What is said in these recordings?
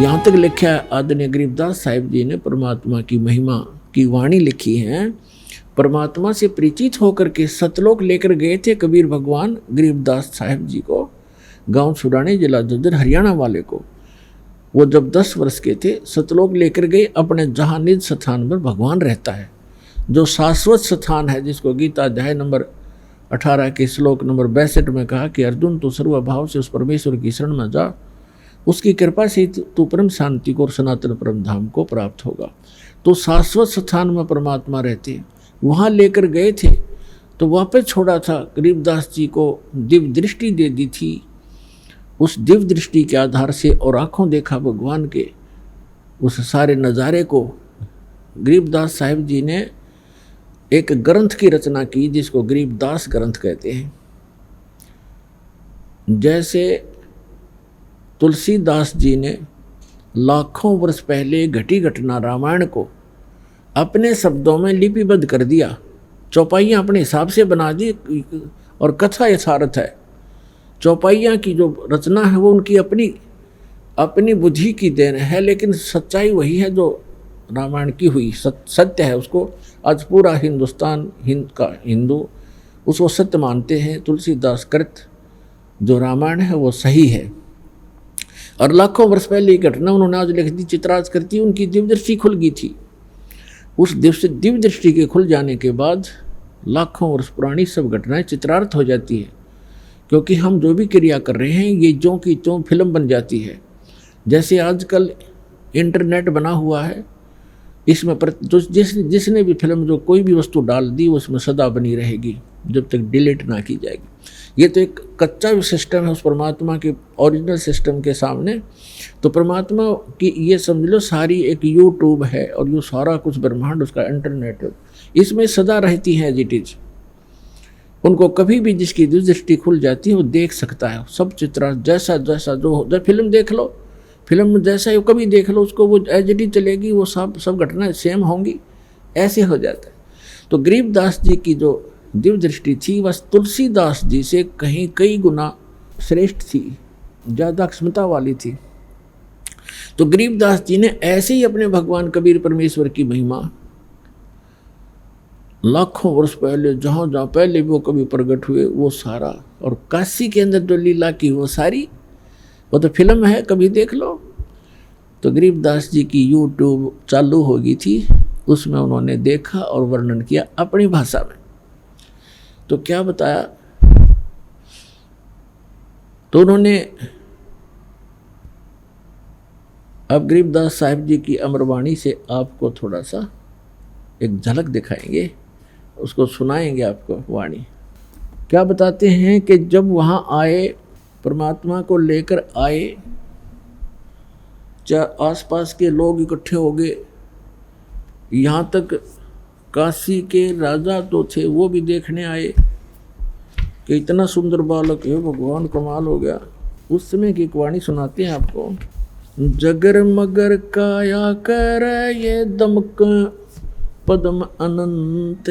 यहाँ तक लिखा है आदरणीय गरीबदास साहिब जी ने परमात्मा की महिमा की वाणी लिखी है। परमात्मा से परिचित होकर के सतलोक लेकर गए थे कबीर भगवान गरीबदास साहिब जी को, गांव छुड़ाने जिला झज्जर हरियाणा वाले को। वो जब 10 वर्ष के थे सतलोक लेकर गए, अपने जहाँ निज स्थान पर भगवान रहता है, जो शाश्वत स्थान है, जिसको गीता अध्याय नंबर 18 के श्लोक नंबर 62 में कहा कि अर्जुन तू सर्वभाव से उस परमेश्वर की शरण में जा, उसकी कृपा से तू परम शांति को और सनातन परम धाम को प्राप्त होगा। तो शाश्वत स्थान में परमात्मा रहते, वहाँ लेकर गए थे तो वापस छोड़ा था। गरीबदास जी को दिव्य दृष्टि दे दी थी। उस दिव्य दृष्टि के आधार से और आँखों देखा भगवान के उस सारे नज़ारे को, गरीबदास साहिब जी ने एक ग्रंथ की रचना की जिसको गरीबदास ग्रंथ कहते हैं। जैसे तुलसीदास जी ने लाखों वर्ष पहले घटी घटना रामायण को अपने शब्दों में लिपिबद्ध कर दिया, चौपाइयाँ अपने हिसाब से बना दी और कथा यथार्थ है। चौपाइयाँ की जो रचना है वो उनकी अपनी बुद्धि की देन है, लेकिन सच्चाई वही है जो रामायण की हुई सत्य है। उसको आज पूरा हिंदुस्तान हिंदू उसको सत्य मानते हैं। तुलसीदास कृत जो रामायण है वो सही है और लाखों वर्ष पहले की घटना उन्होंने आज लिख दी, चित्राज करती। उनकी दिव्य दृष्टि खुल गई थी। उस दिव्य दृष्टि के खुल जाने के बाद लाखों वर्ष पुरानी सब घटनाएं चित्रार्थ हो जाती है, क्योंकि हम जो भी क्रिया कर रहे हैं ये ज्यों की त्यों फिल्म बन जाती है। जैसे आजकल इंटरनेट बना हुआ है, इसमें जिसने भी फिल्म जो कोई भी वस्तु डाल दी उसमें सदा बनी रहेगी जब तक डिलीट ना की जाएगी। ये तो एक कच्चा सिस्टम है उस परमात्मा के ओरिजिनल सिस्टम के सामने। तो परमात्मा की ये समझ लो सारी एक यूट्यूब है और ये सारा कुछ ब्रह्मांड उसका इंटरनेट, इसमें सदा रहती है एज इट इज। उनको कभी भी जिसकी दृष्टि खुल जाती है वो देख सकता है सब चित्र, जैसा जैसा जो फिल्म देख लो, फिल्म में जैसा ही कभी देख लो उसको वो एज इट इज चलेगी, वो सब घटनाएं सेम होंगी, ऐसे हो जाता है। तो गरीबदास जी की जो दिव्य दृष्टि थी वह तुलसीदास जी से कहीं कई गुना श्रेष्ठ थी, ज़्यादा क्षमता वाली थी। तो गरीबदास जी ने ऐसे ही अपने भगवान कबीर परमेश्वर की महिमा लाखों वर्ष पहले जहाँ जहाँ पहले वो कभी प्रकट हुए वो सारा, और काशी के अंदर जो लीला की वो सारी, वो तो फिल्म है, कभी देख लो। तो गरीबदास जी की यूट्यूब चालू हो गई थी, उसमें उन्होंने देखा और वर्णन किया अपनी भाषा में। तो क्या बताया, तो उन्होंने अब गरीबदास साहिब जी की अमरवाणी से आपको थोड़ा सा एक झलक दिखाएंगे, उसको सुनाएंगे आपको वाणी। क्या बताते हैं कि जब वहाँ आए, परमात्मा को लेकर आए, चाहे आसपास के लोग इकट्ठे हो गए, यहाँ तक काशी के राजा तो थे वो भी देखने आए कि इतना सुंदर बालक है, भगवान कमाल हो गया। उस समय की एक वाणी सुनाते हैं आपको। जगर मगर काया कर ये दमक पदम अनंत,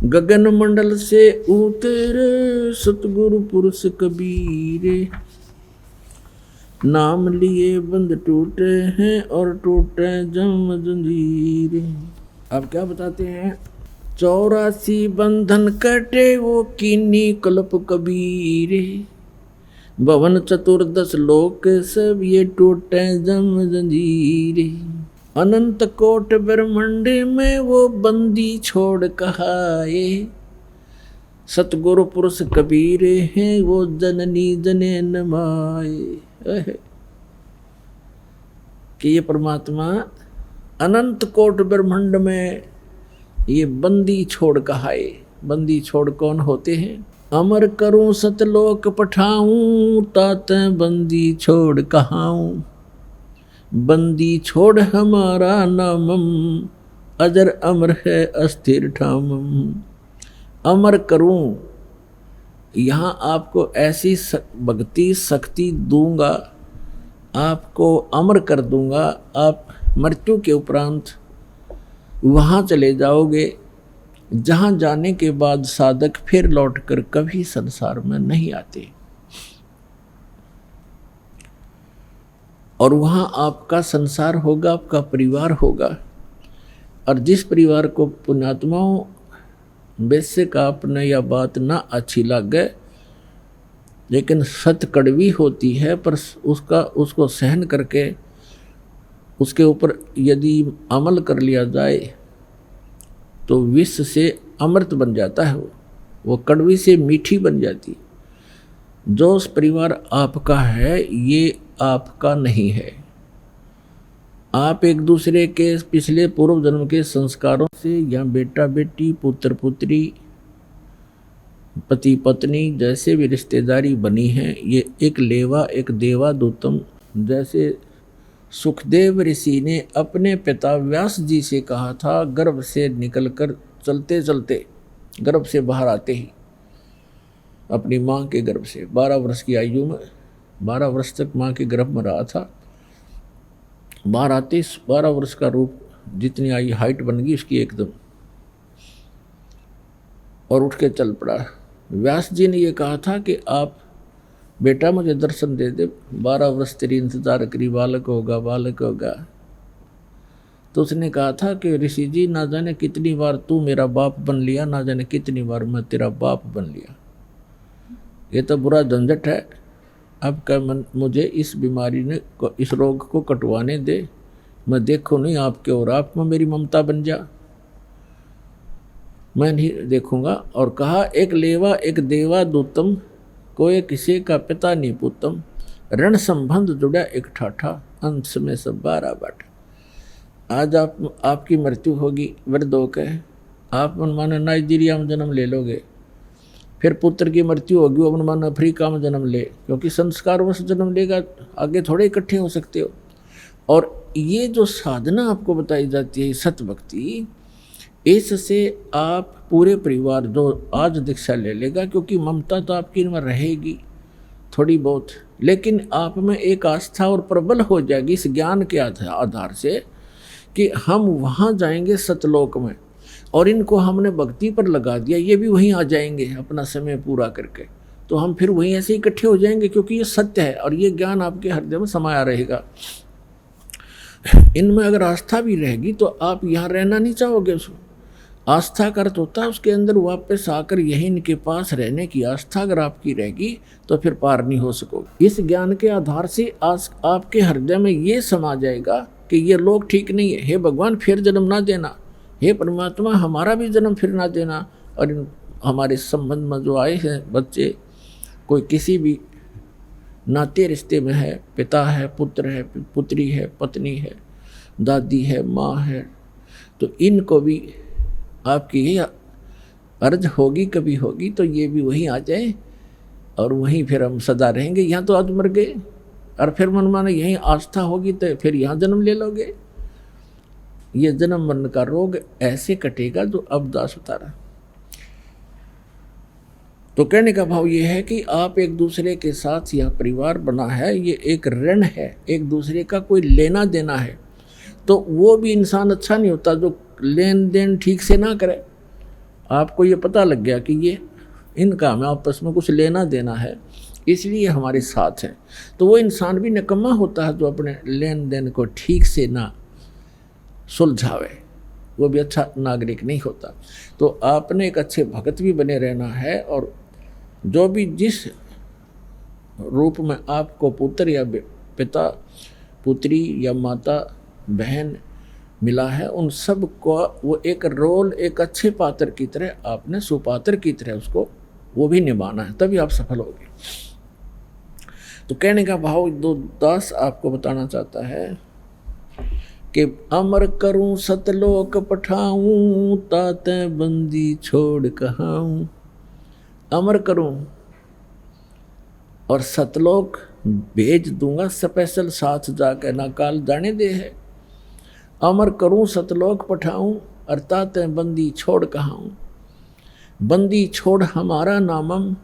गगन मंडल से उतरे सतगुरु पुरुष कबीर, नाम लिए बंद टूटे हैं और टूटे जम जंजीर। अब क्या बताते हैं, 84 बंधन कटे वो कीनी कल्प कबीर, भवन चतुर्दश लोक सब ये टूटे जम जंजीर, अनंत कोट ब्रह्मांड में वो बंदी छोड़ कहाए, सतगुरु पुरुष कबीर हैं वो जननी जने नमाए। कि ये परमात्मा अनंत कोट ब्रह्मांड में ये बंदी छोड़ कहाए। बंदी छोड़ कौन होते हैं, अमर करूं सतलोक पठाऊं, तात बंदी छोड़ कहाऊं, बंदी छोड़ हमारा नामम, अजर अमर है अस्थिर ठामम। अमर करूं, यहाँ आपको ऐसी भक्ति शक्ति दूंगा, आपको अमर कर दूंगा, आप मृत्यु के उपरांत वहाँ चले जाओगे जहाँ जाने के बाद साधक फिर लौटकर कभी संसार में नहीं आते। और वहाँ आपका संसार होगा, आपका परिवार होगा। और जिस परिवार को पुण्यात्माओं बेशक आपने यह बात ना अच्छी लगे, लेकिन सत्य कड़वी होती है, पर उसको सहन करके उसके ऊपर यदि अमल कर लिया जाए तो विष से अमृत बन जाता है, वो कड़वी से मीठी बन जाती। जो परिवार आपका है ये आपका नहीं है। आप एक दूसरे के पिछले पूर्व जन्म के संस्कारों से या बेटा बेटी, पुत्र पुत्री, पति पत्नी जैसे भी रिश्तेदारी बनी है, ये एक लेवा एक देवा दूतम। जैसे सुखदेव ऋषि ने अपने पिता व्यास जी से कहा था, गर्भ से निकलकर चलते चलते, गर्भ से बाहर आते ही, अपनी माँ के गर्भ से 12 वर्ष की आयु में, 12 वर्ष तक माँ के गर्भ में रहा था। बाहर आते 12 वर्ष का रूप, जितनी आई हाइट बन गई उसकी एकदम, और उठ के चल पड़ा। व्यास जी ने ये कहा था कि आप बेटा मुझे दर्शन दे दे, 12 वर्ष तेरी इंतजार करी, बालक होगा बालक होगा। तो उसने कहा था कि ऋषि जी, ना जाने कितनी बार तू मेरा बाप बन लिया, ना जाने कितनी बार मैं तेरा बाप बन लिया। ये तो बुरा झंझट है। अब क्या मुझे इस बीमारी ने, इस रोग को कटवाने दे, मैं देखूं नहीं आपके, और आप में मेरी ममता बन जा, मैं नहीं देखूंगा। और कहा, एक लेवा एक देवा दूतम, कोई किसी का पिता नहीं पुतम, रण संबंध जुड़ा एक ठाठा, अंश में सब 12 बाट। आज आपकी मृत्यु होगी वृद्ध होकर, आप मनमाने नाइजीरिया में जन्म ले लोगे, फिर पुत्र की मृत्यु होगी वो मनमाने अफ्रीका में जन्म ले, क्योंकि संस्कारवश जन्म लेगा, आगे थोड़े इकट्ठे हो सकते हो। और ये जो साधना आपको बताई जाती है सत्य भक्ति, इससे आप पूरे परिवार जो आज दीक्षा ले लेगा, क्योंकि ममता तो आपकी में रहेगी थोड़ी बहुत, लेकिन आप में एक आस्था और प्रबल हो जाएगी इस ज्ञान के आधार से कि हम वहाँ जाएंगे सतलोक में, और इनको हमने भक्ति पर लगा दिया, ये भी वहीं आ जाएंगे अपना समय पूरा करके, तो हम फिर वहीं ऐसे इकट्ठे हो जाएंगे, क्योंकि ये सत्य है और ये ज्ञान आपके हृदय में समाया रहेगा। इनमें अगर आस्था भी रहेगी तो आप यहाँ रहना नहीं चाहोगे। आस्था का अर्थ होता है उसके अंदर वापस आकर यही इनके पास रहने की आस्था अगर आपकी रहेगी तो फिर पार नहीं हो सकोगे। इस ज्ञान के आधार से आज आपके हृदय में ये समा जाएगा कि ये लोग ठीक नहीं है, हे भगवान फिर जन्म ना देना, हे परमात्मा हमारा भी जन्म फिर ना देना। और हमारे संबंध में जो आए हैं बच्चे, कोई किसी भी नाते रिश्ते में है, पिता है, पुत्र है, पुत्री है, पत्नी है, दादी है, माँ है, तो इनको भी आपकी यही अर्ज होगी, कभी होगी तो ये भी वहीं आ जाए और वहीं फिर हम सदा रहेंगे। यहाँ तो आज मर गए और फिर मन माने यहीं आस्था होगी तो फिर यहाँ जन्म ले लोगे। ये जन्म मरण का रोग ऐसे कटेगा जो अब दास उतारा। तो कहने का भाव ये है कि आप एक दूसरे के साथ यह परिवार बना है, ये एक ऋण है, एक दूसरे का कोई लेना देना है। तो वो भी इंसान अच्छा नहीं होता जो लेन देन ठीक से ना करे। आपको ये पता लग गया कि ये इनका हमें आपस में कुछ लेना देना है, इसलिए हमारे साथ है, तो वो इंसान भी निकम्मा होता है जो अपने लेन देन को ठीक से ना सुलझावे, वो भी अच्छा नागरिक नहीं होता। तो आपने एक अच्छे भगत भी बने रहना है, और जो भी जिस रूप में आपको पुत्र या पिता, पुत्री या माता, बहन मिला है, उन सब को वो एक रोल, एक अच्छे पात्र की तरह आपने सुपात्र की तरह उसको वो भी निभाना है, तभी आप सफल होगे। तो कहने का भाव दो दास आपको बताना चाहता है कि अमर करूं सतलोक पठाऊं, ताते बंदी छोड़ कहाऊं। अमर करूं और सतलोक भेज दूंगा, स्पेशल साथ जाकर ना काल जाने दे है। अमर करूं सतलोक पठाऊं, अर्थात बंदी छोड़ कहाऊं। बंदी छोड़ हमारा नामम,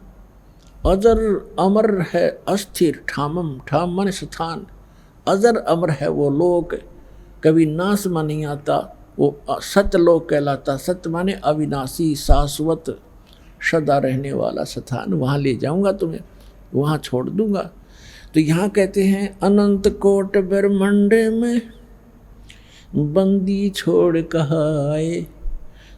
अजर अमर है अस्थिर ठामम। ठाम मन स्थान, अजर अमर है वो लोक, कभी नाश में नहीं आता, वो सतलोक कहलाता। सत्य माने अविनाशी, शाश्वत, सदा रहने वाला स्थान, वहाँ ले जाऊंगा तुम्हें, वहाँ छोड़ दूंगा। तो यहाँ कहते हैं अनंत कोट ब्रह्मांड में बंदी छोड़ कहाए,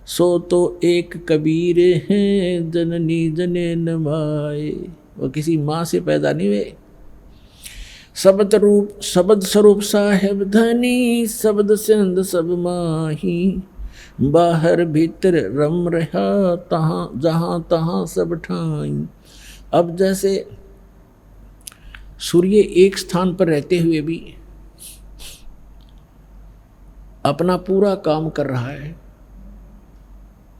सो तो एक कबीर हैं जननी जने नमाए। वो किसी माँ से पैदा नहीं हुए। शब्द स्वरूप साहेब धनी, शब्द सिंध सब माही, बाहर भीतर रम रहा तहाँ जहाँ तहाँ सब ठाई। अब जैसे सूर्य एक स्थान पर रहते हुए भी अपना पूरा काम कर रहा है,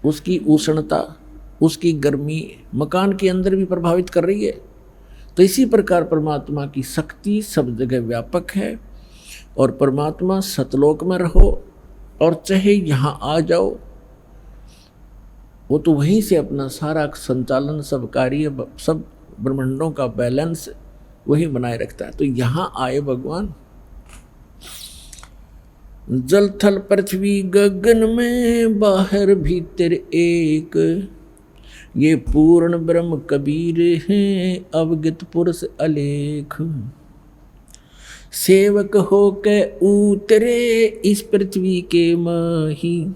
उसकी उष्णता, उसकी गर्मी मकान के अंदर भी प्रभावित कर रही है, तो इसी प्रकार परमात्मा की शक्ति सब जगह व्यापक है। और परमात्मा सतलोक में रहो और चाहे यहाँ आ जाओ, वो तो वहीं से अपना सारा संचालन, सब कार्य, सब ब्रह्मांडों का बैलेंस वही बनाए रखता है। तो यहाँ आए भगवान। जल थल पृथ्वी गगन में बाहर भीतर एक, ये पूर्ण ब्रह्म कबीर हैं अवगत पुरुष अलेख। सेवक हो के उतरे इस पृथ्वी के माही,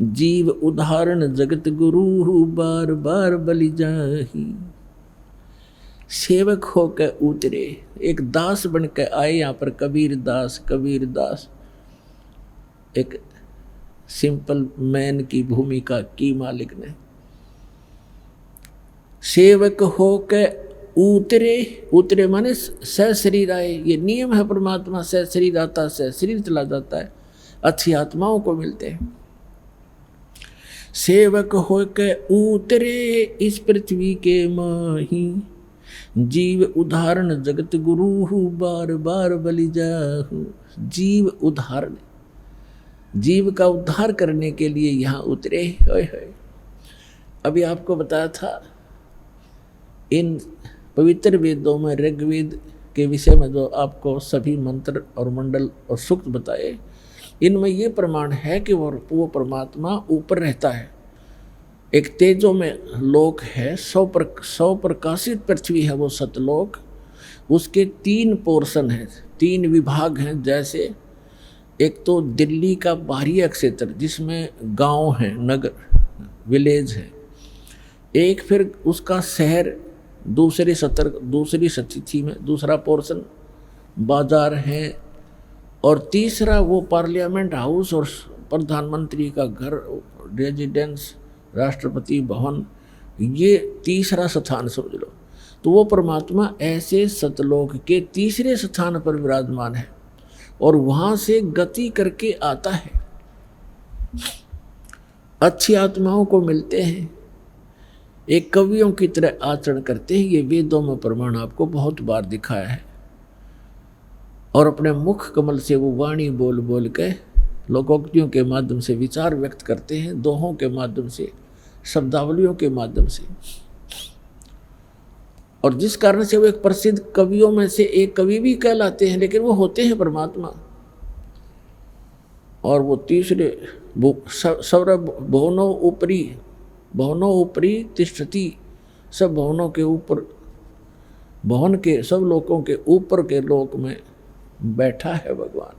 जीव उदाहरण जगत गुरु बार बार बलि जाही। सेवक हो के उतरे, एक दास बन के आए यहाँ पर कबीर दास एक सिंपल मैन की भूमिका की मालिक ने। सेवक हो के उतरे माने सशरीर आए। ये नियम है परमात्मा, सशरीर आता सशरीर चला जाता है, अच्छी आत्माओं को मिलते हैं। सेवक हो के उतरे इस पृथ्वी के माही, जीव उदाहरण जगत गुरु बार बार बलि जाहु। जीव उदाहरण, जीव का उद्धार करने के लिए यहाँ उतरे। अभी आपको बताया था इन पवित्र वेदों में, ऋग्वेद के विषय में जो आपको सभी मंत्र और मंडल और सूक्त बताए, इनमें ये प्रमाण है कि वो परमात्मा ऊपर रहता है। एक तेजो में लोक है, 100 प्रकाशित पृथ्वी है वो सतलोक। उसके 3 पोर्शन हैं, 3 विभाग हैं। जैसे एक तो दिल्ली का बाहरी क्षेत्र जिसमें गांव हैं, नगर, विलेज है। एक फिर उसका शहर दूसरी स्थिति में, दूसरा पोर्शन बाजार है। और तीसरा वो पार्लियामेंट हाउस और प्रधानमंत्री का घर, रेजिडेंस, राष्ट्रपति भवन, ये तीसरा स्थान समझ लो। तो वो परमात्मा ऐसे सतलोक के तीसरे स्थान पर विराजमान है और वहाँ से गति करके आता है, अच्छी आत्माओं को मिलते हैं, एक कवियों की तरह आचरण करते हैं। ये वेदों में प्रमाण आपको बहुत बार दिखाया है। और अपने मुख कमल से वो वाणी बोल बोल के लोकोक्तियों के माध्यम से विचार व्यक्त करते हैं, दोहों के माध्यम से, शब्दावलियों के माध्यम से। और जिस कारण से वो एक प्रसिद्ध कवियों में से एक कवि भी कहलाते हैं, लेकिन वो होते हैं परमात्मा। और वो तीसरे सौरभ भवनों ऊपरी तिष्ठति, सब भवनों के ऊपर, भवन के सब लोकों के ऊपर के लोक में बैठा है भगवान।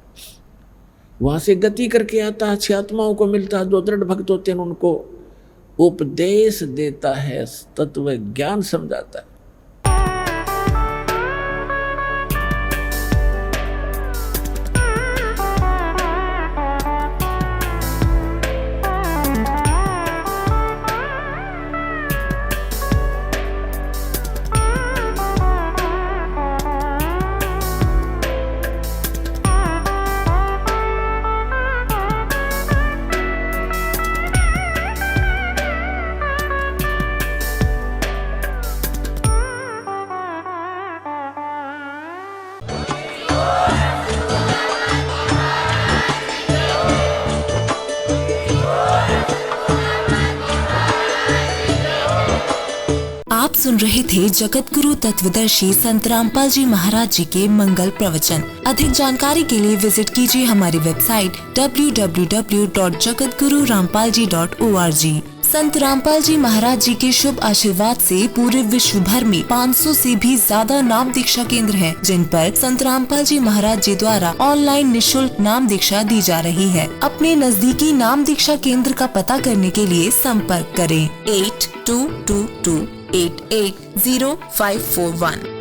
वहाँ से गति करके आता है, अच्छी आत्माओं को मिलता है। जो दृढ़ भक्त होते हैं उनको उपदेश देता है, तत्व ज्ञान समझाता है। आप सुन रहे थे जगत गुरु तत्वदर्शी संत रामपाल जी महाराज जी के मंगल प्रवचन। अधिक जानकारी के लिए विजिट कीजिए हमारी वेबसाइट www.jagatgururampalji.org। संत रामपाल जी महाराज जी के शुभ आशीर्वाद से पूरे विश्व भर में 500 से भी ज्यादा नाम दीक्षा केंद्र हैं, जिन पर संत रामपाल जी महाराज जी द्वारा ऑनलाइन निशुल्क नाम दीक्षा दी जा रही है। अपने नजदीकी नाम दीक्षा केंद्र का पता करने के लिए संपर्क करें 8222880541।